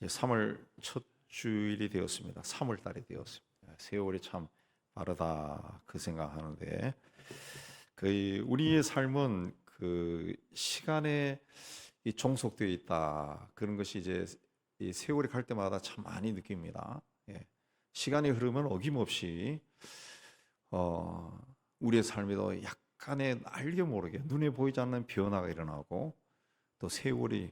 이제 3월 첫 주일이 되었습니다. 3월 달이 되었습니다. 세월이 참 빠르다 그 생각하는데 우리의 삶은 그 시간에 종속되어 있다 그런 것이 이제 이 세월이 갈 때마다 참 많이 느낍니다. 시간이 흐르면 어김없이 어, 우리의 삶에도 약간의 알게 모르게 눈에 보이지 않는 변화가 일어나고 또 세월이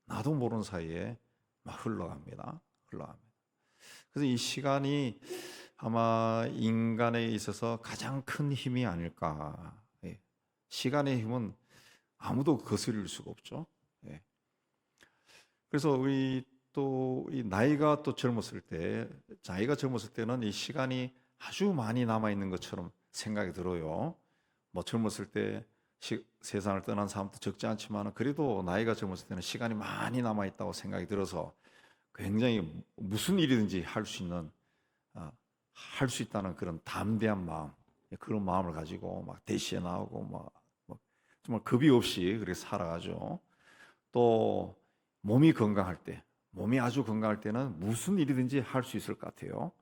나도 모르는 사이에 막 흘러갑니다. 그래서 이 시간이 아마 인간에 있어서 가장 큰 힘이 아닐까. 시간의 힘은 아무도 거스릴 수가 없죠. 예. 그래서 우리 또 이 나이가 또 젊었을 때, 나이가 젊었을 때는 이 시간이 아주 많이 남아 있는 것처럼 생각이 들어요. 뭐 젊었을 때 세상을 떠난 사람도 적지 않지만 그래도 나이가 젊었을 때는 시간이 많이 남아 있다고 생각이 들어서 굉장히 무슨 일이든지 할 수 있다는 그런 담대한 마음, 그런 마음을 가지고 막 대시에 나오고 막 정말 겁이 없이 그렇게 살아가죠. 또 몸이 아주 건강할 때는 무슨 일이든지 할 수 있을 것 같아요.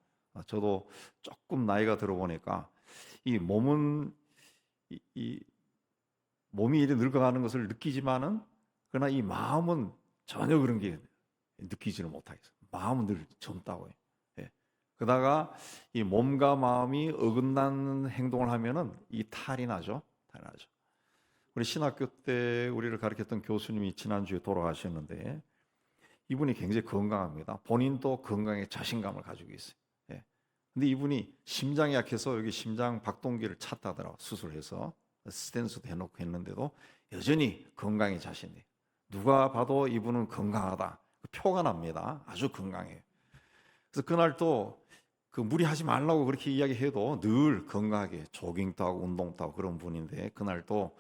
저도 조금 나이가 들어 보니까 이 몸은 이 몸이 이렇게 늙어가는 것을 느끼지만은 그러나 이 마음은 전혀 그런 게 느끼지를 못하겠어요. 마음은 늘 젊다고요. 예. 그러다가 이 몸과 마음이 어긋나는 행동을 하면은 이 탈이 나죠. 탈이 나죠. 우리 신학교 때 우리를 가르쳤던 교수님이 지난주에 돌아가셨는데 이분이 굉장히 건강합니다. 본인도 건강에 자신감을 가지고 있어요. 예. 근데 이분이 심장이 약해서 여기 심장 박동기를 찾다더라고 수술해서 스탠스도 해놓고 했는데도 여전히 건강에 자신이. 누가 봐도 이분은 건강하다. 표가 납니다. 아주 건강해요. 그래서 그날 또 그 무리하지 말라고 그렇게 이야기해도 늘 건강하게 조깅도 하고 운동도 하고 그런 분인데 그날 또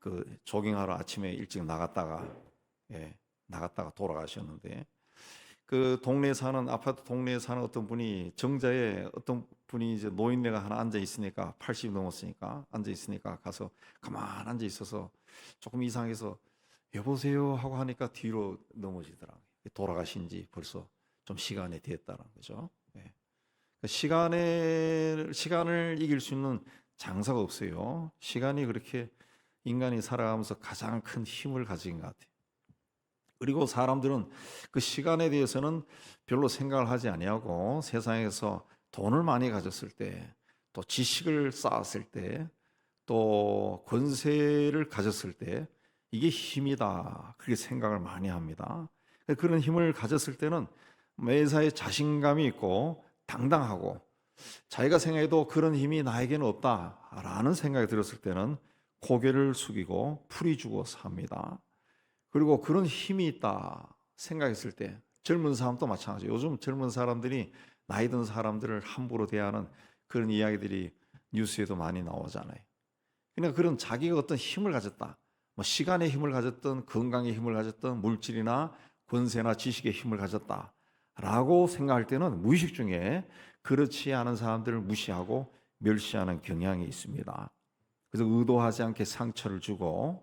그 조깅하러 아침에 일찍 나갔다가 돌아가셨는데 그 동네에 사는 아파트 동네에 사는 어떤 분이 정자에 어떤 분이 이제 노인네가 하나 앉아 있으니까 80 넘었으니까 앉아 있으니까 가서 가만 앉아 있어서 조금 이상해서 여보세요 하고 하니까 뒤로 넘어지더라고요. 돌아가신 지 벌써 좀 시간이 됐다는 거죠. 예. 시간을 이길 수 있는 장사가 없어요. 시간이 그렇게 인간이 살아가면서 가장 큰 힘을 가진 것 같아요. 그리고 사람들은 그 시간에 대해서는 별로 생각을 하지 아니하고 세상에서 돈을 많이 가졌을 때, 또 지식을 쌓았을 때, 또 권세를 가졌을 때 이게 힘이다. 그렇게 생각을 많이 합니다. 그런 힘을 가졌을 때는 매사에 자신감이 있고 당당하고 자기가 생각해도 그런 힘이 나에게는 없다라는 생각이 들었을 때는 고개를 숙이고 풀이 주고 삽니다. 그리고 그런 힘이 있다 생각했을 때 젊은 사람도 마찬가지예요. 요즘 젊은 사람들이 나이 든 사람들을 함부로 대하는 그런 이야기들이 뉴스에도 많이 나오잖아요. 그러니까 그런 자기가 어떤 힘을 가졌다. 뭐 시간의 힘을 가졌던 건강의 힘을 가졌던 물질이나 권세나 지식의 힘을 가졌다라고 생각할 때는 무의식 중에 그렇지 않은 사람들을 무시하고 멸시하는 경향이 있습니다. 그래서 의도하지 않게 상처를 주고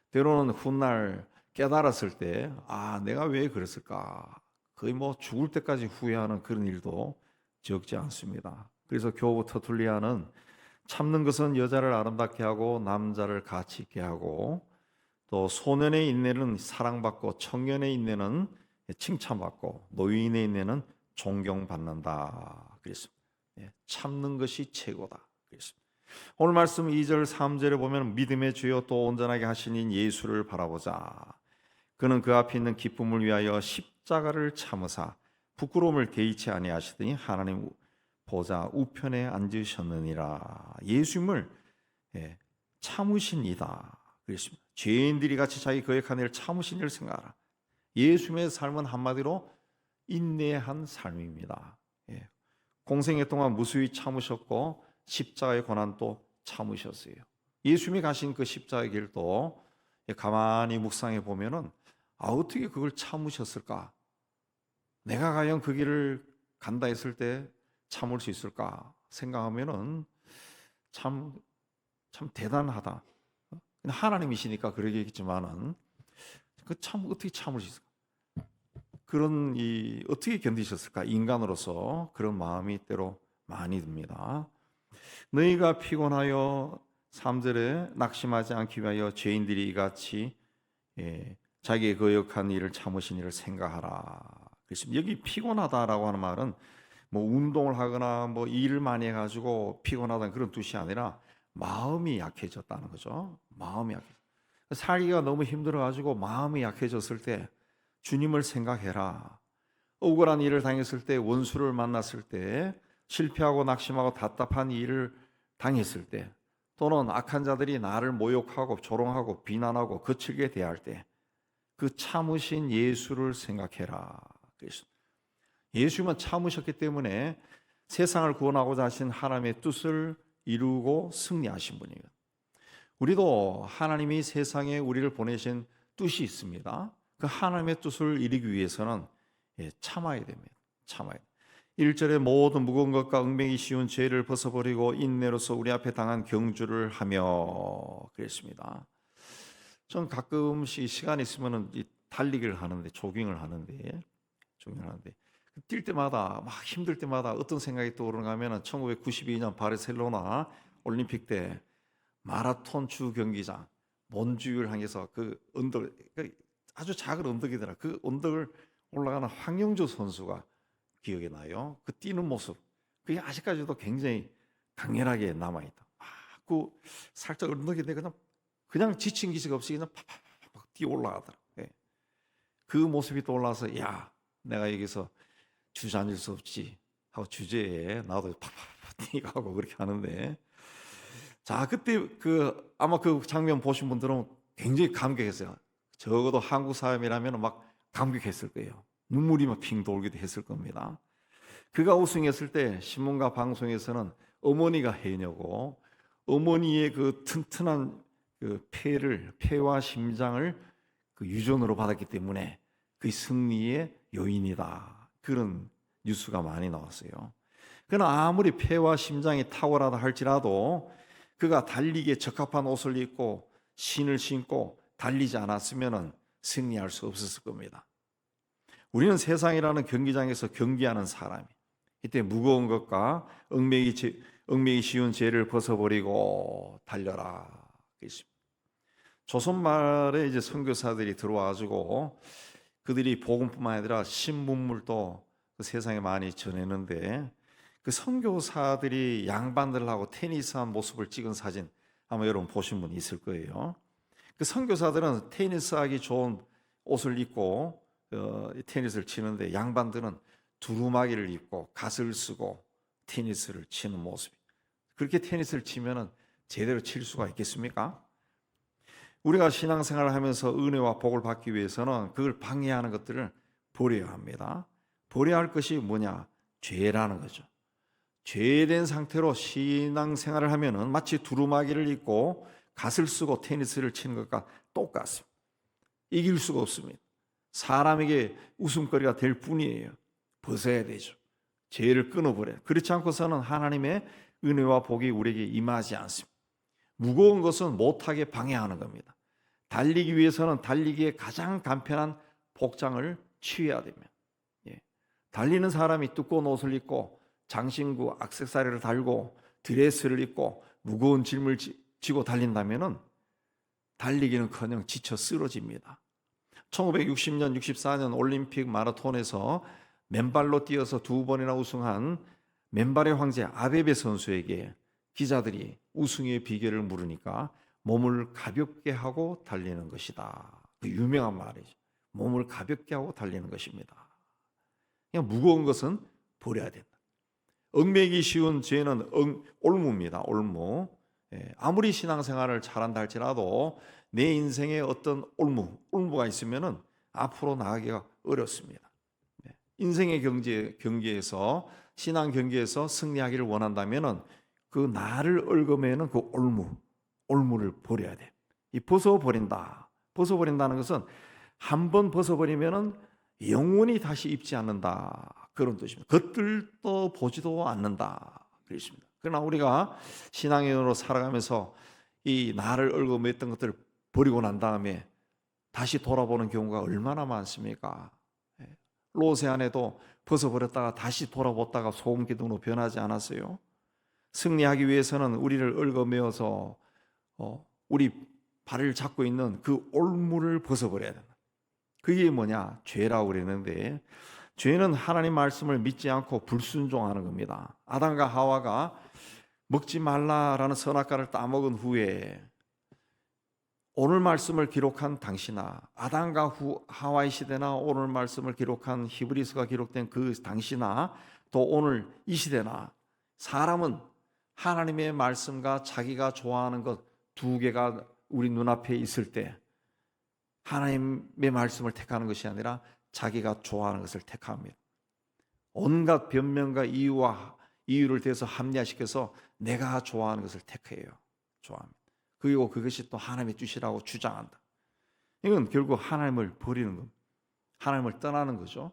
때로는 훗날 깨달았을 때, 내가 왜 그랬을까? 거의 뭐 죽을 때까지 후회하는 그런 일도 적지 않습니다. 그래서 교부터 둘리아는 참는 것은 여자를 아름답게 하고 남자를 가치 있게 하고 또 소년의 인내는 사랑받고 청년의 인내는 칭찬받고 노인의 인내는 존경받는다. 그랬습니다. 참는 것이 최고다. 그랬습니다. 오늘 말씀 2절 3절에 보면 믿음의 주여 또 온전하게 하시는 예수를 바라보자. 그는 그 앞에 있는 기쁨을 위하여 십자가를 참으사 부끄러움을 개의치 아니하시더니 하나님 보좌 우편에 앉으셨느니라. 예수님을 참으신 이다. 그랬습니다. 죄인들이 같이 자기 거역한 일을 참으신 일을 생각하라. 예수님의 삶은 한마디로 인내한 삶입니다. 공생애 동안 무수히 참으셨고 십자가의 고난도 참으셨어요. 예수님이 가신 그 십자가의 길도 가만히 묵상해 보면은 어떻게 그걸 참으셨을까? 내가 과연 그 길을 간다 했을 때 참을 수 있을까? 생각하면은 참 대단하다. 하나님이시니까 그러겠지만은 그 참 어떻게 참을 수 있을까? 그런 어떻게 견디셨을까? 인간으로서 그런 마음이 때로 많이 듭니다. 너희가 피곤하여 3절에 낙심하지 않기 위하여 죄인들이 이같이 자기의 거역한 일을 참으신 일을 생각하라. 그래서 여기 피곤하다라고 하는 말은 뭐 운동을 하거나 뭐 일을 많이 해가지고 피곤하다는 그런 뜻이 아니라 마음이 약해졌다는 거죠. 마음이 약해. 살기가 너무 힘들어가지고 마음이 약해졌을 때 주님을 생각해라. 억울한 일을 당했을 때, 원수를 만났을 때, 실패하고 낙심하고 답답한 일을 당했을 때, 또는 악한 자들이 나를 모욕하고 조롱하고 비난하고 거칠게 대할 때, 그 참으신 예수를 생각해라. 그래서 예수만 참으셨기 때문에 세상을 구원하고자 하신 하나님의 뜻을 이루고 승리하신 분이에요. 우리도 하나님이 세상에 우리를 보내신 뜻이 있습니다. 그 하나님의 뜻을 이루기 위해서는 참아야 됩니다. 참아야 됩니다. 1절에 모든 무거운 것과 얽매기 쉬운 죄를 벗어버리고 인내로서 우리 앞에 당한 경주를 하며 그랬습니다. 전 가끔씩 시간 있으면 달리기를 하는데 조깅을 하는데 뛸 때마다 막 힘들 때마다 어떤 생각이 떠오르는가 하면 1992년 바르셀로나 올림픽 때 마라톤 주 경기장 몬주를 향해서 그 언덕, 아주 작은 언덕이더라. 그 언덕을 올라가는 황영조 선수가 기억이 나요. 그 뛰는 모습, 그게 아직까지도 굉장히 강렬하게 남아있다. 그 살짝 언덕인데 그냥 지친 기색 없이 그냥 팍팍팍 뛰어 올라가더라. 그 모습이 떠올라서 야, 내가 여기서 주저앉을 수 없지 하고 주제에 나도 팍팍팍 뛰어가고 그렇게 하는데, 자, 그때 아마 그 장면 보신 분들은 굉장히 감격했어요. 적어도 한국 사람이라면 막 감격했을 거예요. 눈물이 막 핑 돌기도 했을 겁니다. 그가 우승했을 때 신문과 방송에서는 어머니가 해녀고 어머니의 그 튼튼한 그 폐와 심장을 그 유전으로 받았기 때문에 그 승리의 요인이다. 그런 뉴스가 많이 나왔어요. 그러나 아무리 폐와 심장이 탁월하다 할지라도 그가 달리기에 적합한 옷을 입고 신을 신고 달리지 않았으면 승리할 수 없었을 겁니다. 우리는 세상이라는 경기장에서 경기하는 사람이, 이때 무거운 것과 얽매기 쉬운 죄를 벗어버리고 달려라. 조선 말에 이제 선교사들이 들어와가지고 그들이 복음뿐만 아니라 신문물도 그 세상에 많이 전했는데, 그 선교사들이 양반들하고 테니스한 모습을 찍은 사진 아마 여러분 보신 분 있을 거예요. 그 선교사들은 테니스하기 좋은 옷을 입고 테니스를 치는데, 양반들은 두루마기를 입고 갓을 쓰고 테니스를 치는 모습. 그렇게 테니스를 치면은 제대로 칠 수가 있겠습니까? 우리가 신앙생활을 하면서 은혜와 복을 받기 위해서는 그걸 방해하는 것들을 버려야 합니다. 버려야 할 것이 뭐냐? 죄라는 거죠. 죄된 상태로 신앙생활을 하면은 마치 두루마기를 입고 갓을 쓰고 테니스를 치는 것과 똑같습니다. 이길 수가 없습니다. 사람에게 웃음거리가 될 뿐이에요. 벗어야 되죠. 죄를 끊어버려요. 그렇지 않고서는 하나님의 은혜와 복이 우리에게 임하지 않습니다. 무거운 것은 못하게 방해하는 겁니다. 달리기 위해서는 달리기에 가장 간편한 복장을 취해야 됩니다. 달리는 사람이 두꺼운 옷을 입고 장신구, 액세서리를 달고 드레스를 입고 무거운 짐을 지고 달린다면은 달리기는커녕 지쳐 쓰러집니다. 1960년, 64년 올림픽 마라톤에서 맨발로 뛰어서 2번이나 우승한 맨발의 황제 아베베 선수에게 기자들이 우승의 비결을 물으니까 몸을 가볍게 하고 달리는 것이다. 그 유명한 말이죠. 몸을 가볍게 하고 달리는 것입니다. 그냥 무거운 것은 버려야 된다. 얽매기 쉬운 죄는 올무입니다. 올무. 아무리 신앙생활을 잘한다 할지라도 내 인생에 어떤 올무가 있으면은 앞으로 나가기가 어렵습니다. 인생의 경기에서 신앙 경기에서 승리하기를 원한다면은 그 나를 얽어매는 그 올무를 버려야 돼. 이 벗어버린다는 것은 한 번 벗어버리면은 영원히 다시 입지 않는다. 그런 뜻입니다. 겉들도 보지도 않는다. 그렇습니다. 그러나 우리가 신앙인으로 살아가면서 이 나를 얽어맸던 것들을 버리고 난 다음에 다시 돌아보는 경우가 얼마나 많습니까? 롯의 아내도 벗어버렸다가 다시 돌아봤다가 소금 기둥으로 변하지 않았어요. 승리하기 위해서는 우리를 얽어매어서 우리 발을 잡고 있는 그 올무를 벗어버려야 된다. 그게 뭐냐? 죄라고 그랬는데, 죄는 하나님 말씀을 믿지 않고 불순종하는 겁니다. 아담과 하와가 먹지 말라라는 선악과를 따먹은 후에 오늘 말씀을 기록한 당시나 아담과 하와의 시대나 오늘 말씀을 기록한 히브리서가 기록된 그 당시나 또 오늘 이 시대나 사람은 하나님의 말씀과 자기가 좋아하는 것 두 개가 우리 눈앞에 있을 때 하나님의 말씀을 택하는 것이 아니라 자기가 좋아하는 것을 택합니다. 온갖 변명과 이유를 대서 합리화시켜서 내가 좋아하는 것을 택해요. 좋아합니다. 그리고 그것이 또 하나님의 뜻이라고 주장한다. 이건 결국 하나님을 버리는 겁니다. 하나님을 떠나는 거죠.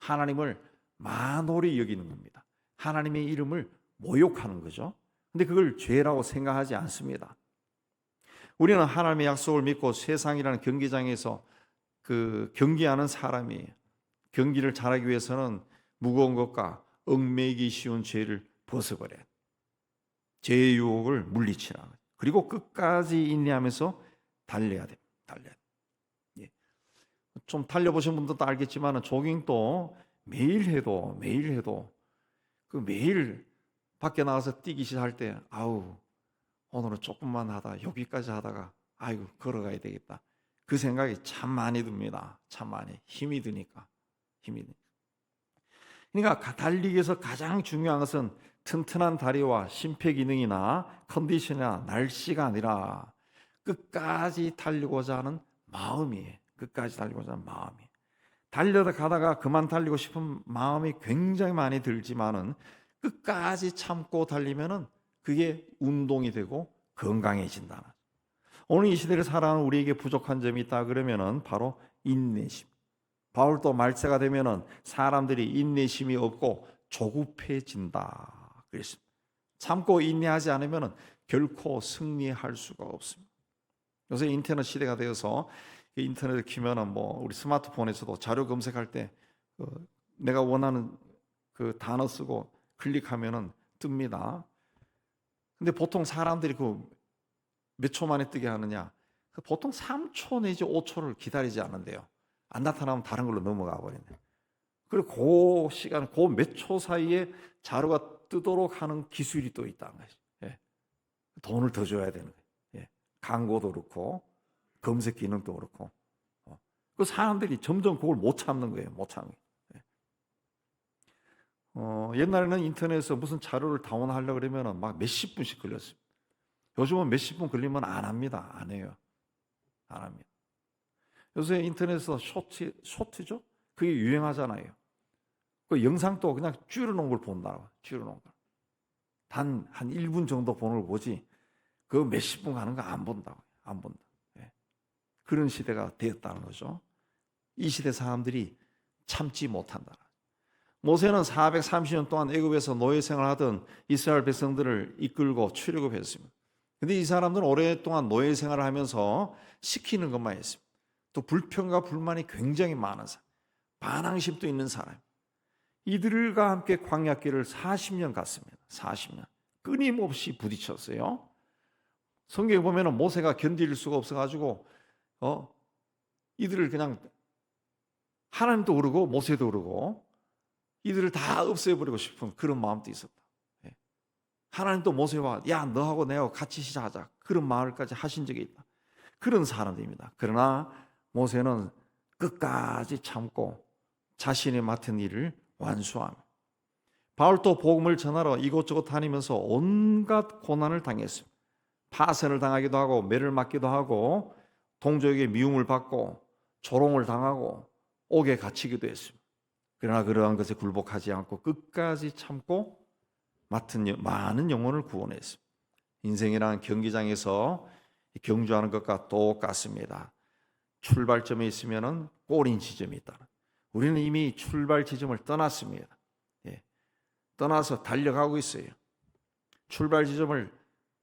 하나님을 만홀히 여기는 겁니다. 하나님의 이름을 모욕하는 거죠. 근데 그걸 죄라고 생각하지 않습니다. 우리는 하나님의 약속을 믿고 세상이라는 경기장에서 경기하는 사람이에요. 경기를 잘하기 위해서는 무거운 것과 얽매이기 쉬운 죄를 벗어버려야 돼. 죄의 유혹을 물리치라. 그리고 끝까지 인내하면서 달려야 돼. 예. 좀 달려보신 분들도 알겠지만 조깅도 매일 해도 매일 밖에 나가서 뛰기 시작할 때 오늘은 조금만 하다 여기까지 하다가 걸어가야 되겠다. 그 생각이 참 많이 듭니다. 참 많이 힘이 드니까. 그러니까 달리기 위해서 가장 중요한 것은 튼튼한 다리와 심폐기능이나 컨디션이나 날씨가 아니라 끝까지 달리고자 하는 마음이에요. 달려가다가 그만 달리고 싶은 마음이 굉장히 많이 들지만은 끝까지 참고 달리면은 그게 운동이 되고 건강해진다. 오늘 이 시대를 살아가는 우리에게 부족한 점이 있다 그러면은 바로 인내심. 바울도 말세가 되면은 사람들이 인내심이 없고 조급해진다 그랬습니다. 참고 인내하지 않으면은 결코 승리할 수가 없습니다. 요새 인터넷 시대가 되어서 인터넷을 키면은 우리 스마트폰에서도 자료 검색할 때 내가 원하는 그 단어 쓰고 클릭하면은 뜹니다. 근데 보통 사람들이 몇 초 만에 뜨게 하느냐? 보통 3초 내지 5초를 기다리지 않는데요. 안 나타나면 다른 걸로 넘어가 버리네. 그리고 그 시간, 그 몇 초 사이에 자료가 뜨도록 하는 기술이 또 있다는 거죠. 예. 돈을 더 줘야 되는 거예요. 예. 광고도 그렇고 검색 기능도 그렇고. 그 사람들이 점점 그걸 못 참는 거예요. 예. 옛날에는 인터넷에서 무슨 자료를 다운하려고 그러면 막 몇십 분씩 걸렸어요. 요즘은 몇십 분 걸리면 안 합니다. 안 해요. 요새 인터넷에서 쇼트죠? 그게 유행하잖아요. 그 영상도 그냥 줄여놓은 걸 본다고. 단 한 1분 정도 보는 걸 보지 그 몇십 분 가는 거 안 본다. 예. 그런 시대가 되었다는 거죠. 이 시대 사람들이 참지 못한다. 모세는 430년 동안 애굽에서 노예 생활하던 이스라엘 백성들을 이끌고 출애굽했습니다. 근데 이 사람들은 오랫동안 노예 생활을 하면서 시키는 것만 했습니다. 또 불평과 불만이 굉장히 많은 사람, 반항심도 있는 사람. 이들과 함께 광야길을 40년 갔습니다. 40년. 끊임없이 부딪혔어요. 성경에 보면 모세가 견딜 수가 없어가지고 이들을 그냥 하나님도 그러고 모세도 그러고 이들을 다 없애버리고 싶은 그런 마음도 있었다. 하나님도 모세와 너하고 내하고 같이 시작하자 그런 말까지 하신 적이 있다. 그런 사람들입니다. 그러나 모세는 끝까지 참고 자신이 맡은 일을 완수합니다. 바울도 복음을 전하러 이곳저곳 다니면서 온갖 고난을 당했습니다. 파선을 당하기도 하고 매를 맞기도 하고 동족에게 미움을 받고 조롱을 당하고 옥에 갇히기도 했습니다. 그러나 그러한 것에 굴복하지 않고 끝까지 참고 맡은 많은 영혼을 구원했습니다. 인생이란 경기장에서 경주하는 것과 똑같습니다. 출발점에 있으면 꼬린 지점이 있다. 우리는 이미 출발 지점을 떠났습니다. 떠나서 달려가고 있어요. 출발 지점을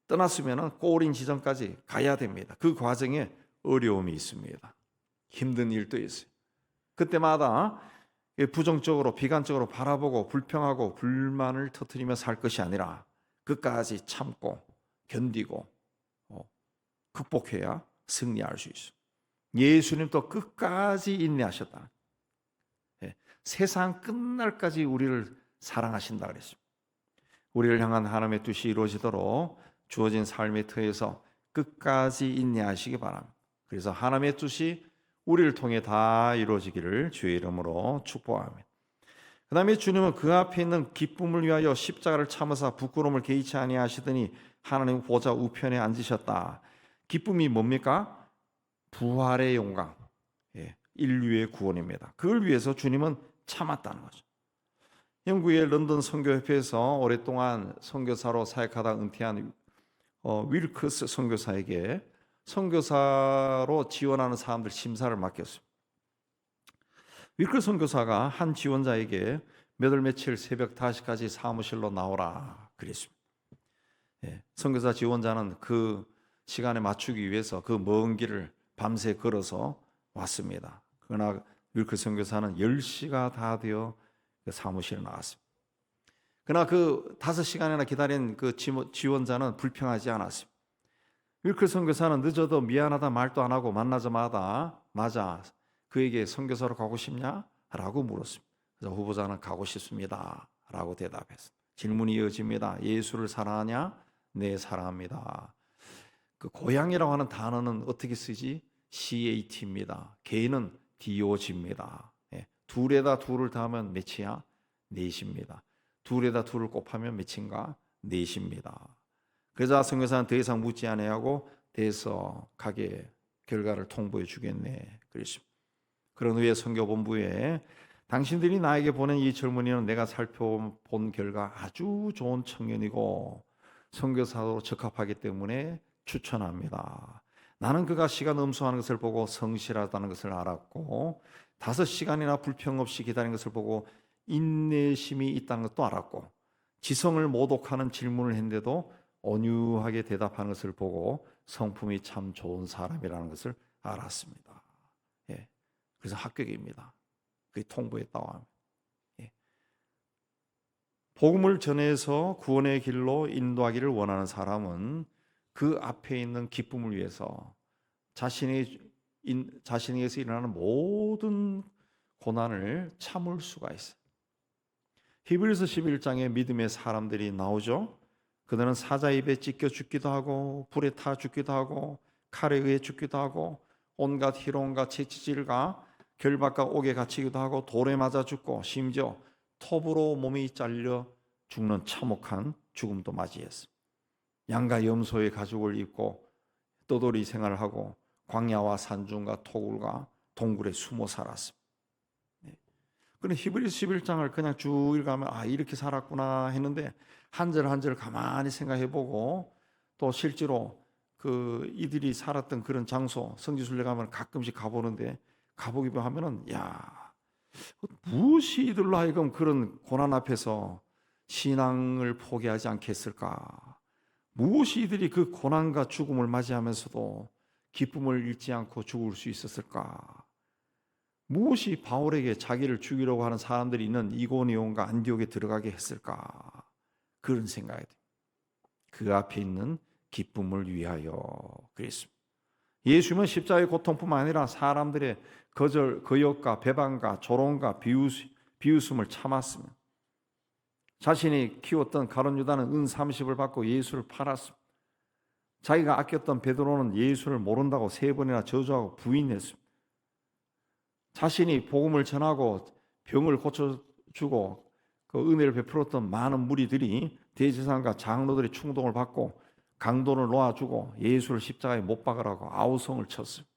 떠났으면 꼬린 지점까지 가야 됩니다. 그 과정에 어려움이 있습니다. 힘든 일도 있어요. 그때마다 부정적으로 비관적으로 바라보고 불평하고 불만을 터뜨리며 살 것이 아니라 끝까지 참고 견디고 극복해야 승리할 수 있어. 예수님도 끝까지 인내하셨다. 세상 끝날까지 우리를 사랑하신다 그랬습니다. 우리를 향한 하나님의 뜻이 이루어지도록 주어진 삶의 터에서 끝까지 인내하시기 바랍니다. 그래서 하나님의 뜻이 우리를 통해 다 이루어지기를 주의 이름으로 축복합니다. 그 다음에 주님은 그 앞에 있는 기쁨을 위하여 십자가를 참으사 부끄러움을 개의치 아니하시더니 하나님 보좌 우편에 앉으셨다. 기쁨이 뭡니까? 부활의 영광, 인류의 구원입니다. 그걸 위해서 주님은 참았다는 거죠. 영국의 런던 선교협회에서 오랫동안 선교사로 사역하다 은퇴한 윌크스 선교사에게 선교사로 지원하는 사람들 심사를 맡겼습니다. 윌크스 선교사가 한 지원자에게 몇 월 며칠 새벽 5시까지 사무실로 나오라 그랬습니다. 선교사 지원자는 그 시간에 맞추기 위해서 그 먼 길을 밤새 걸어서 왔습니다. 그러나 윌크스 선교사는 10시가 다 되어 그 사무실에 나왔습니다. 그러나 그 5시간이나 기다린 그 지원자는 불평하지 않았습니다. 윌클 선교사는 늦어도 미안하다 말도 안 하고 만나자마자 그에게 선교사로 가고 싶냐? 라고 물었습니다. 그래서 후보자는 가고 싶습니다 라고 대답했습니다. 질문이 이어집니다. 예수를 사랑하냐? 네, 사랑합니다. 그 고향이라고 하는 단어는 어떻게 쓰지? CAT입니다. 개인은 DOG입니다. 둘에다 둘을 더하면 몇이야? 넷입니다. 둘에다 둘을 곱하면 몇인가? 넷입니다. 그래서 선교사는 더 이상 묻지 아니하고 대서하게 결과를 통보해 주겠네 그랬습니다. 그런 후에 선교본부에 당신들이 나에게 보낸 이 젊은이는 내가 살펴본 결과 아주 좋은 청년이고 선교사로 적합하기 때문에 추천합니다. 나는 그가 시간 음수하는 것을 보고 성실하다는 것을 알았고 5시간이나 불평 없이 기다린 것을 보고 인내심이 있다는 것도 알았고 지성을 모독하는 질문을 했는데도 온유하게 대답하는 것을 보고 성품이 참 좋은 사람이라는 것을 알았습니다. 그래서 합격입니다. 그게 통보했다고 합니다. 복음을 전해서 구원의 길로 인도하기를 원하는 사람은 그 앞에 있는 기쁨을 위해서 자신에게서 일어나는 모든 고난을 참을 수가 있어요. 히브리서 11장에 믿음의 사람들이 나오죠. 그들은 사자 입에 찢겨 죽기도 하고 불에 타 죽기도 하고 칼에 의해 죽기도 하고 온갖 희롱과 채찍질과 결박과 옥에 갇히기도 하고 돌에 맞아 죽고 심지어 톱으로 몸이 잘려 죽는 참혹한 죽음도 맞이했습니다. 양과 염소의 가죽을 입고 떠돌이 생활을 하고 광야와 산중과 토굴과 동굴에 숨어 살았습니다. 그런데 히브리서 11장을 그냥 쭉 읽으면 이렇게 살았구나 했는데 한 절 한 절 가만히 생각해보고 또 실제로 그 이들이 살았던 그런 장소 성지순례 가면 가끔씩 가보는데 가보기만 하면은 무엇이 이들로 하여금 그런 고난 앞에서 신앙을 포기하지 않겠을까? 무엇이 이들이 그 고난과 죽음을 맞이하면서도 기쁨을 잃지 않고 죽을 수 있었을까? 무엇이 바울에게 자기를 죽이려고 하는 사람들이 있는 이고니온과 안디옥에 들어가게 했을까? 그런 생각이 돼요. 그 앞에 있는 기쁨을 위하여 그랬습니다. 예수님은 십자가의 고통뿐만 아니라 사람들의 거절, 거역과 배반과 조롱과 비웃음을 참았습니다. 자신이 키웠던 가룟 유다는 은 30을 받고 예수를 팔았습니다. 자기가 아꼈던 베드로는 예수를 모른다고 3번이나 저주하고 부인했습니다. 자신이 복음을 전하고 병을 고쳐주고 그 은혜를 베풀었던 많은 무리들이 대제사장과 장로들의 충동을 받고 강도를 놓아주고 예수를 십자가에 못 박으라고 아우성을 쳤습니다.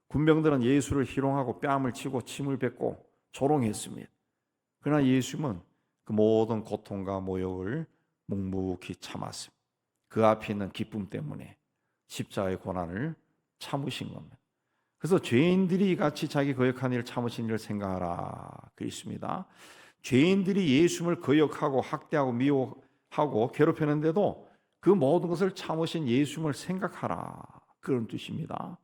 군병들은 예수를 희롱하고 뺨을 치고 침을 뱉고 조롱했습니다. 그러나 예수님은 그 모든 고통과 모욕을 묵묵히 참았습니다. 그 앞에 있는 기쁨 때문에 십자가의 고난을 참으신 겁니다. 그래서 죄인들이 같이 자기 거역한 일을 참으신 일을 생각하라 그랬습니다. 죄인들이 예수님을 거역하고 학대하고 미워하고 괴롭혔는데도 그 모든 것을 참으신 예수님을 생각하라 그런 뜻입니다.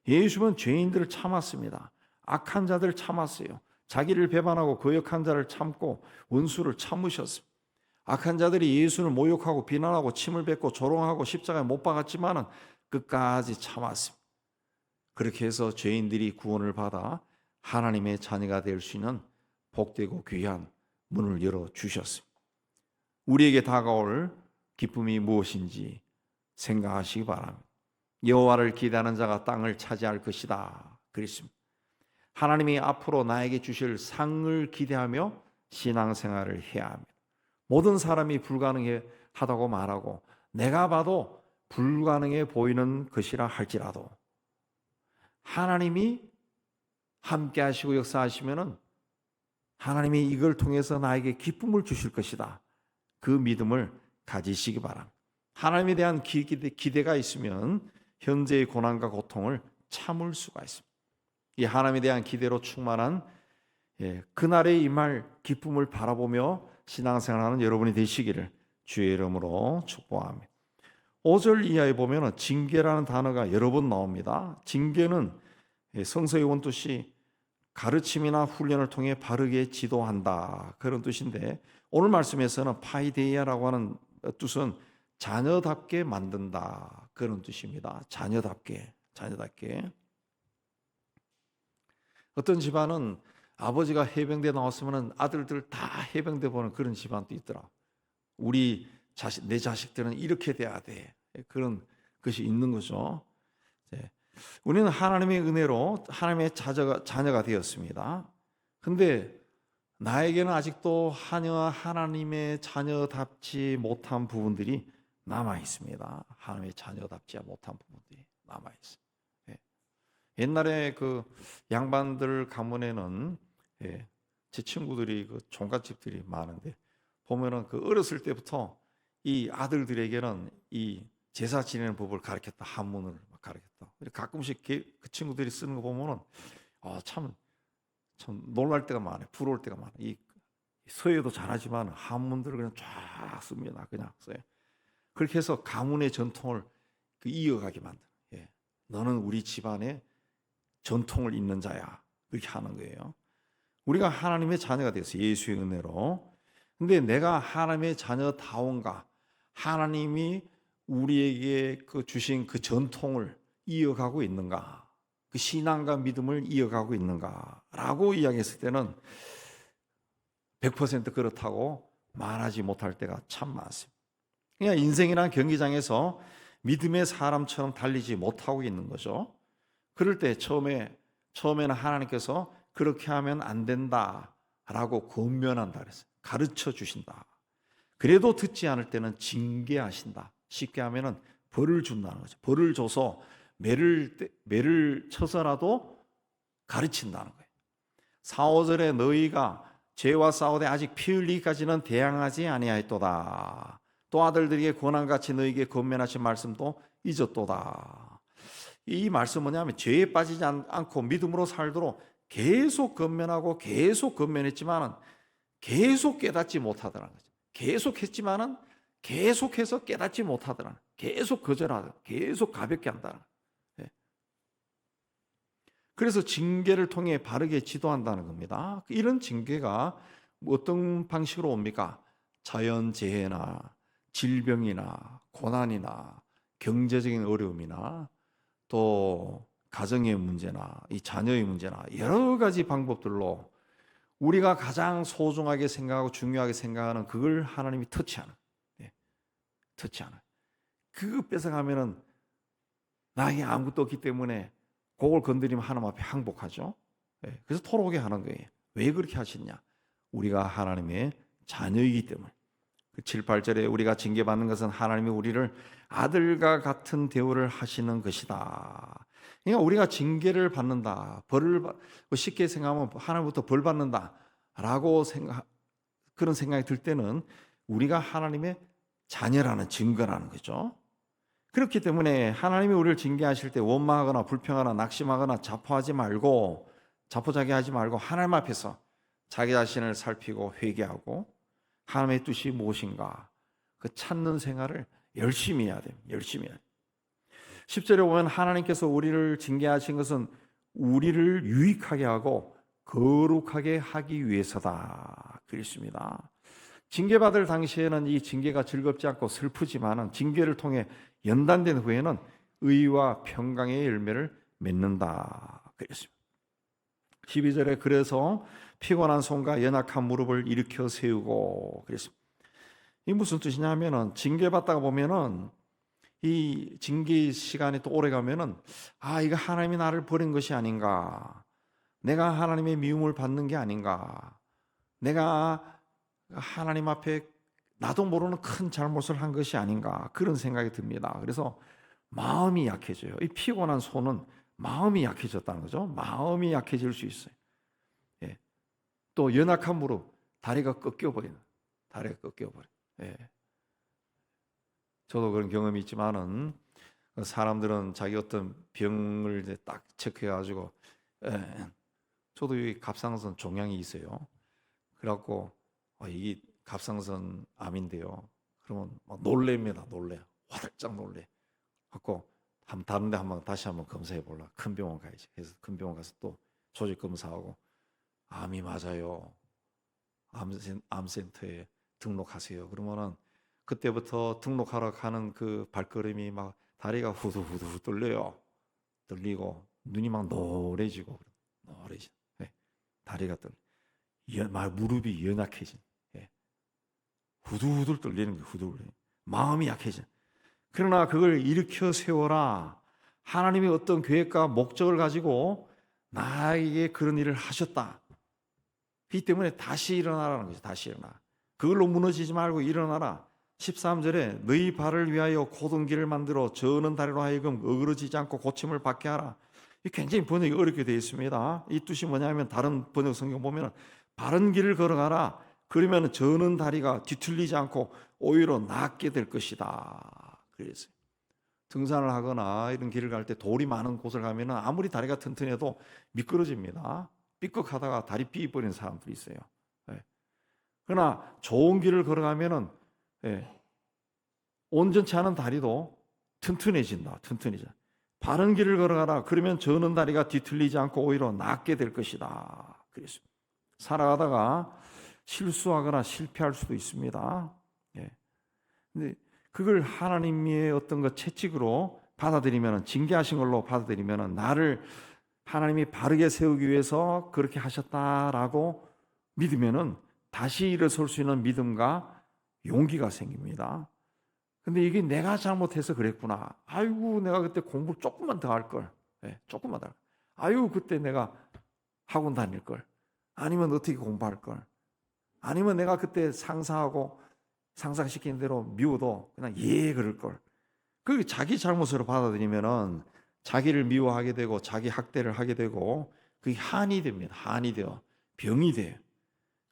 예수님은 죄인들을 참았습니다. 악한 자들을 참았어요. 자기를 배반하고 거역한 자를 참고 원수를 참으셨습니다. 악한 자들이 예수를 모욕하고 비난하고 침을 뱉고 조롱하고 십자가에 못 박았지만은 끝까지 참았습니다. 그렇게 해서 죄인들이 구원을 받아 하나님의 자녀가 될 수 있는 복되고 귀한 문을 열어 주셨습니다. 우리에게 다가올 기쁨이 무엇인지 생각하시기 바랍니다. 여호와를 기대하는 자가 땅을 차지할 것이다 그랬습니다. 하나님이 앞으로 나에게 주실 상을 기대하며 신앙생활을 해야 합니다. 모든 사람이 불가능하다고 말하고 내가 봐도 불가능해 보이는 것이라 할지라도 하나님이 함께 하시고 역사하시면은 하나님이 이걸 통해서 나에게 기쁨을 주실 것이다. 그 믿음을 가지시기 바랍니다. 하나님에 대한 기대가 있으면 현재의 고난과 고통을 참을 수가 있습니다. 이 하나님에 대한 기대로 충만한 그날의 임할 기쁨을 바라보며 신앙생활하는 여러분이 되시기를 주의 이름으로 축복합니다. 5절 이하에 보면 징계라는 단어가 여러 번 나옵니다. 징계는 성서의 원뜻이 가르침이나 훈련을 통해 바르게 지도한다 그런 뜻인데 오늘 말씀에서는 파이데이아라고 하는 뜻은 자녀답게 만든다 그런 뜻입니다. 자녀답게. 어떤 집안은 아버지가 해병대 나왔으면 아들들 다 해병대 보는 그런 집안도 있더라. 내 자식들은 이렇게 돼야 돼. 그런 것이 있는 거죠. 우리는 하나님의 은혜로 하나님의 자녀가 되었습니다. 근데 나에게는 아직도 하나님의 자녀답지 못한 부분들이 남아 있습니다. 하나님의 자녀답지 못한 부분들이 남아 있어요. 옛날에 그 양반들 가문에는 제 친구들이 그 종갓집들이 많은데 보면은 그 어렸을 때부터 이 아들들에게는 이 제사 지내는 법을 가르쳤다. 한문을 가르쳤다. 가끔씩 그 친구들이 쓰는 거 보면은 참 놀랄 때가 많아요. 부러울 때가 많아요. 이 서예도 잘하지만 한문들을 그냥 쫙 씁니다. 그냥 써요. 그렇게 해서 가문의 전통을 이어가게 만들어요. 너는 우리 집안의 전통을 잇는 자야. 그렇게 하는 거예요. 우리가 하나님의 자녀가 되었어요. 예수의 은혜로. 근데 내가 하나님의 자녀다운가? 하나님이 우리에게 주신 그 전통을 이어가고 있는가? 그 신앙과 믿음을 이어가고 있는가라고 이야기했을 때는 100% 그렇다고 말하지 못할 때가 참 많습니다. 그냥 인생이란 경기장에서 믿음의 사람처럼 달리지 못하고 있는 거죠. 그럴 때 처음에는 하나님께서 그렇게 하면 안 된다라고 권면한다 그랬어요. 가르쳐 주신다. 그래도 듣지 않을 때는 징계하신다. 쉽게 하면은 벌을 준다는 거죠. 벌을 줘서 매를 쳐서라도 가르친다는 거예요. 4, 5절에 너희가 죄와 싸우되 아직 피 흘리기까지는 대항하지 아니하였도다. 또 아들들에게 권한같이 너희에게 권면하신 말씀도 잊었도다. 이 말씀은 뭐냐면 죄에 빠지지 않고 믿음으로 살도록 계속 권면하고 계속 권면했지만은 계속 깨닫지 못하더라는 거죠. 계속했지만은 계속해서 깨닫지 못하더라. 계속 거절하더라. 계속 가볍게 한다. 그래서 징계를 통해 바르게 지도한다는 겁니다. 이런 징계가 어떤 방식으로 옵니까? 자연재해나 질병이나 고난이나 경제적인 어려움이나 또 가정의 문제나 이 자녀의 문제나 여러 가지 방법들로 우리가 가장 소중하게 생각하고 중요하게 생각하는 그걸 하나님이 터치하는. 그거 뺏어가면은 나에게 아무것도 없기 때문에 그걸 건드리면 하나님 앞에 항복하죠. 그래서 토로게 하는 거예요. 왜 그렇게 하시냐? 우리가 하나님의 자녀이기 때문에. 7, 8절에 우리가 징계받는 것은 하나님이 우리를 아들과 같은 대우를 하시는 것이다. 그러니까 우리가 징계를 받는다. 쉽게 생각하면 하나님부터 벌 받는다라고 그런 생각이 들 때는 우리가 하나님의 자녀라는 증거라는 거죠. 그렇기 때문에 하나님이 우리를 징계하실 때 원망하거나 불평하거나 낙심하거나 자포자기하지 말고 하나님 앞에서 자기 자신을 살피고 회개하고 하나님의 뜻이 무엇인가 그 찾는 생활을 열심히 해야 됩니다. 열심히 해야 됩니다. 10절에 보면 하나님께서 우리를 징계하신 것은 우리를 유익하게 하고 거룩하게 하기 위해서다 그랬습니다. 징계받을 당시에는 이 징계가 즐겁지 않고 슬프지만은 징계를 통해 연단된 후에는 의와 평강의 열매를 맺는다 그랬습니다. 12절에 그래서 피곤한 손과 연약한 무릎을 일으켜 세우고 그랬습니다. 이 무슨 뜻이냐면은 징계받다가 보면은 이 징계 시간이 또 오래 가면은 이거 하나님이 나를 버린 것이 아닌가, 내가 하나님의 미움을 받는 게 아닌가, 내가 하나님 앞에 나도 모르는 큰 잘못을 한 것이 아닌가, 그런 생각이 듭니다. 그래서 마음이 약해져요. 이 피곤한 손은 마음이 약해졌다는 거죠. 마음이 약해질 수 있어요. 예. 또 연약한 무릎, 다리가 꺾여버리는, 다리가 꺾여버려. 예. 저도 그런 경험이 있지만은 사람들은 자기 어떤 병을 이제 딱 체크해가지고, 저도 이 갑상선 종양이 있어요. 그래갖고 이게 갑상선 암인데요. 그러면 막 놀랍니다. 놀래요. 화들짝 놀래. 갖고 다른데 다시 한번 검사해 볼라. 큰 병원 가야지. 그래서 큰 병원 가서 또 조직 검사하고 암이 맞아요. 암센터에 등록하세요. 그러면은 그때부터 등록하러 가는 그 발걸음이 막 다리가 후두후두 떨려요. 떨리고 눈이 막 노래지고 네. 다리가 떨려. 무릎이 연약해진. 네. 후두후두 떨리는 게 후두후두. 마음이 약해진. 그러나 그걸 일으켜 세워라. 하나님의 어떤 계획과 목적을 가지고 나에게 그런 일을 하셨다. 그렇기 때문에 다시 일어나라는 거죠. 다시 일어나. 그걸로 무너지지 말고 일어나라. 13절에 너희 발을 위하여 곧은 길을 만들어 저는 다리로 하여금 어그러지지 않고 고침을 받게 하라. 이 굉장히 번역이 어렵게 되어 있습니다. 이 뜻이 뭐냐면 다른 번역 성경 보면 바른 길을 걸어가라. 그러면 저는 다리가 뒤틀리지 않고 오히려 낫게 될 것이다. 그랬어요. 등산을 하거나 이런 길을 갈 때 돌이 많은 곳을 가면 아무리 다리가 튼튼해도 미끄러집니다. 삐걱하다가 다리 삐버리는 사람들이 있어요. 그러나 좋은 길을 걸어가면은 온전치 않은 다리도 튼튼해진다. 바른 길을 걸어가라. 그러면 저는 다리가 뒤틀리지 않고 오히려 낫게 될 것이다. 그랬습니다. 살아가다가 실수하거나 실패할 수도 있습니다. 근데 그걸 하나님의 어떤 것 채찍으로 받아들이면, 징계하신 걸로 받아들이면 나를 하나님이 바르게 세우기 위해서 그렇게 하셨다라고 믿으면은 다시 일어설 수 있는 믿음과 용기가 생깁니다. 근데 이게 내가 잘못해서 그랬구나. 아이고, 내가 그때 공부 조금만 더 할 걸. 조금만 더. 아이고, 그때 내가 학원 다닐 걸. 아니면 어떻게 공부할 걸. 아니면 내가 그때 상사하고 상상시킨 대로 미워도 그냥 그럴 걸. 그 자기 잘못으로 받아들이면은 자기를 미워하게 되고 자기 학대를 하게 되고 그게 한이 됩니다. 한이 되어 병이 돼요.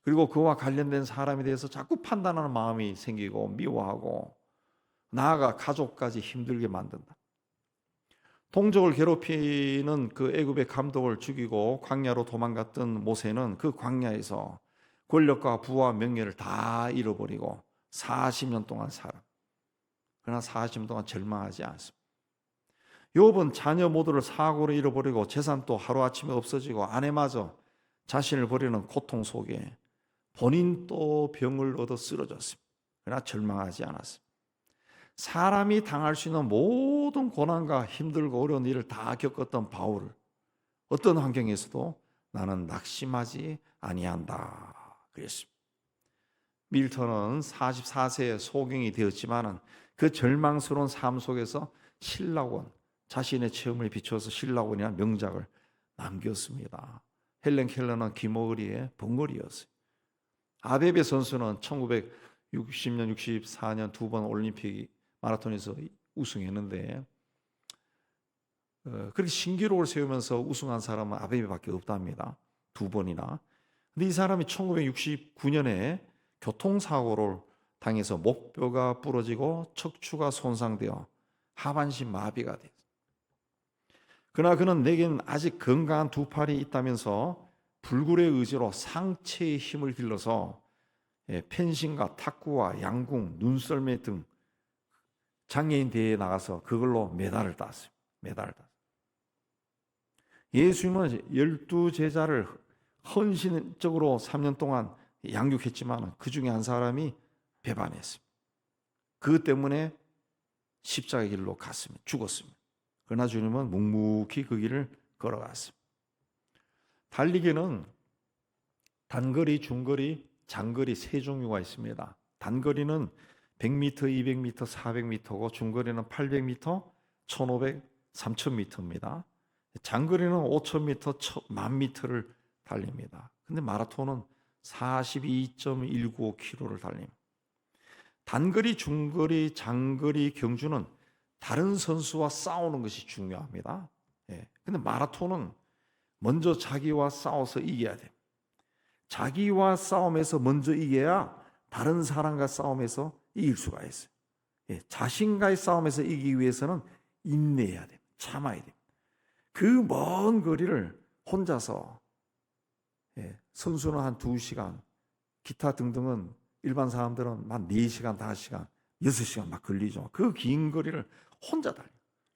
그리고 그와 관련된 사람에 대해서 자꾸 판단하는 마음이 생기고 미워하고 나아가 가족까지 힘들게 만든다. 동족을 괴롭히는 그 애굽의 감독을 죽이고 광야로 도망갔던 모세는 그 광야에서 권력과 부와 명예를 다 잃어버리고 40년 동안 살아. 그러나 40년 동안 절망하지 않습니다. 욥은 자녀 모두를 사고로 잃어버리고 재산도 하루아침에 없어지고 아내마저 자신을 버리는 고통 속에 본인도 병을 얻어 쓰러졌습니다. 그러나 절망하지 않았습니다. 사람이 당할 수 있는 모든 고난과 힘들고 어려운 일을 다 겪었던 바울을 어떤 환경에서도 나는 낙심하지 아니한다 그랬습니다. 밀턴은 44세에 소경이 되었지만 그 절망스러운 삶 속에서 신라원, 자신의 체험을 비춰서 신라원이라는 명작을 남겼습니다. 헬렌 켈러는 귀머거리의 벙어리였어요. 아베베 선수는 1960년, 64년 두 번 올림픽 마라톤에서 우승했는데 그렇게 신기록을 세우면서 우승한 사람은 아베베밖에 없답니다. 두 번이나. 근데 이 사람이 1969년에 교통사고를 당해서 목뼈가 부러지고 척추가 손상되어 하반신 마비가 됐어요. 그러나 그는 내겐 아직 건강한 두 팔이 있다면서 불굴의 의지로 상체의 힘을 길러서 펜싱과 탁구와 양궁, 눈썰매 등 장애인 대회에 나가서 그걸로 메달을 땄어요. 예수님은 12제자를 헌신적으로 3년 동안 양육했지만 그 중에 한 사람이 배반했습니다. 그 때문에 십자가 길로 갔습니다. 죽었습니다. 그러나 주님은 묵묵히 그 길을 걸어갔습니다. 달리기는 단거리, 중거리, 장거리 세 종류가 있습니다. 단거리는 100m, 200m, 400m고 중거리는 800m, 1500, 3000m입니다. 장거리는 5000m, 10,000m를 달립니다. 근데 마라톤은 42.195km를 달립니다. 단거리, 중거리, 장거리 경주는 다른 선수와 싸우는 것이 중요합니다. 근데 마라톤은 먼저 자기와 싸워서 이겨야 돼요. 자기와 싸움에서 먼저 이겨야 다른 사람과 싸움에서 이길 수가 있어요. 자신과의 싸움에서 이기기 위해서는 인내해야 돼요. 참아야 돼요. 그 먼 거리를 혼자서, 선수는 한 2시간, 기타 등등은 일반 사람들은 한 4시간, 5시간, 6시간 막 걸리죠. 그 긴 거리를 혼자 달려요.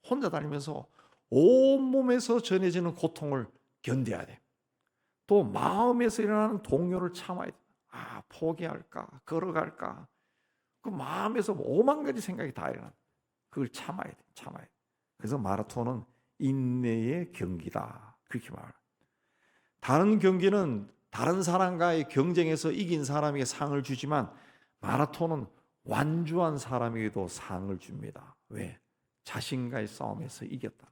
혼자 달리면서 온몸에서 전해지는 고통을 견뎌야 돼요. 또 마음에서 일어나는 동요를 참아야 돼요. 포기할까? 걸어갈까? 그 마음에서 오만 가지 생각이 다 일어나. 그걸 참아야 돼. 참아야 돼. 그래서 마라톤은 인내의 경기다. 그렇게 말해요. 다른 경기는 다른 사람과의 경쟁에서 이긴 사람에게 상을 주지만 마라톤은 완주한 사람에게도 상을 줍니다. 왜? 자신과의 싸움에서 이겼다.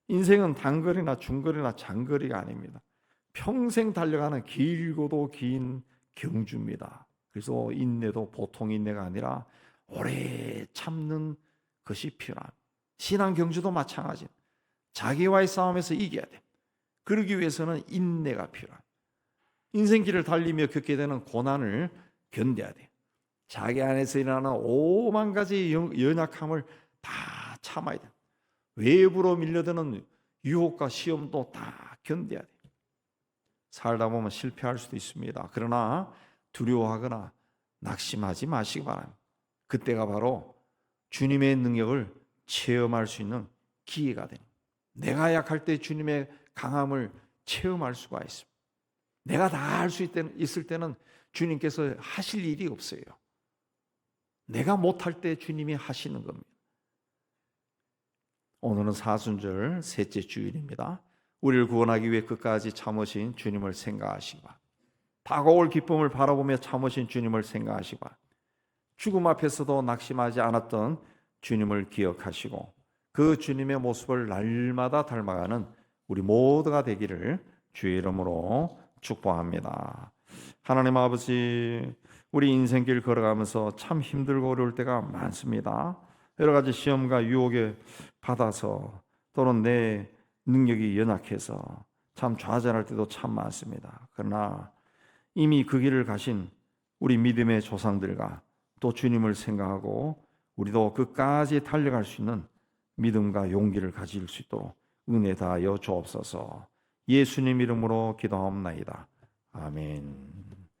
인생은 단거리나 중거리나 장거리가 아닙니다. 평생 달려가는 길고도 긴 경주입니다. 그래서 인내도 보통 인내가 아니라 오래 참는 것이 필요합니다. 신앙 경주도 마찬가지입니다. 자기와의 싸움에서 이겨야 돼. 그러기 위해서는 인내가 필요합니다. 인생길을 달리며 겪게 되는 고난을 견뎌야 돼. 자기 안에서 일어나는 오만 가지 연약함을 다 참아야 돼. 외부로 밀려드는 유혹과 시험도 다 견뎌야 돼. 살다 보면 실패할 수도 있습니다. 그러나 두려워하거나 낙심하지 마시기 바랍니다. 그때가 바로 주님의 능력을 체험할 수 있는 기회가 됩니다. 내가 약할 때 주님의 강함을 체험할 수가 있습니다. 내가 다 할 수 있을 때는 주님께서 하실 일이 없어요. 내가 못할 때 주님이 하시는 겁니다. 오늘은 사순절 셋째 주일입니다. 우리를 구원하기 위해 끝까지 참으신 주님을 생각하시기 바랍니다. 다가올 기쁨을 바라보며 참으신 주님을 생각하시기 바랍니다. 죽음 앞에서도 낙심하지 않았던 주님을 기억하시고 그 주님의 모습을 날마다 닮아가는 우리 모두가 되기를 주의 이름으로 축복합니다. 하나님 아버지, 우리 인생길 걸어가면서 참 힘들고 어려울 때가 많습니다. 여러 가지 시험과 유혹에 받아서 또는 내 능력이 연약해서 참 좌절할 때도 참 많습니다. 그러나 이미 그 길을 가신 우리 믿음의 조상들과 또 주님을 생각하고 우리도 끝까지 달려갈 수 있는 믿음과 용기를 가질 수 있도록 은혜 다하여 주옵소서. 예수님 이름으로 기도하옵나이다. 아멘.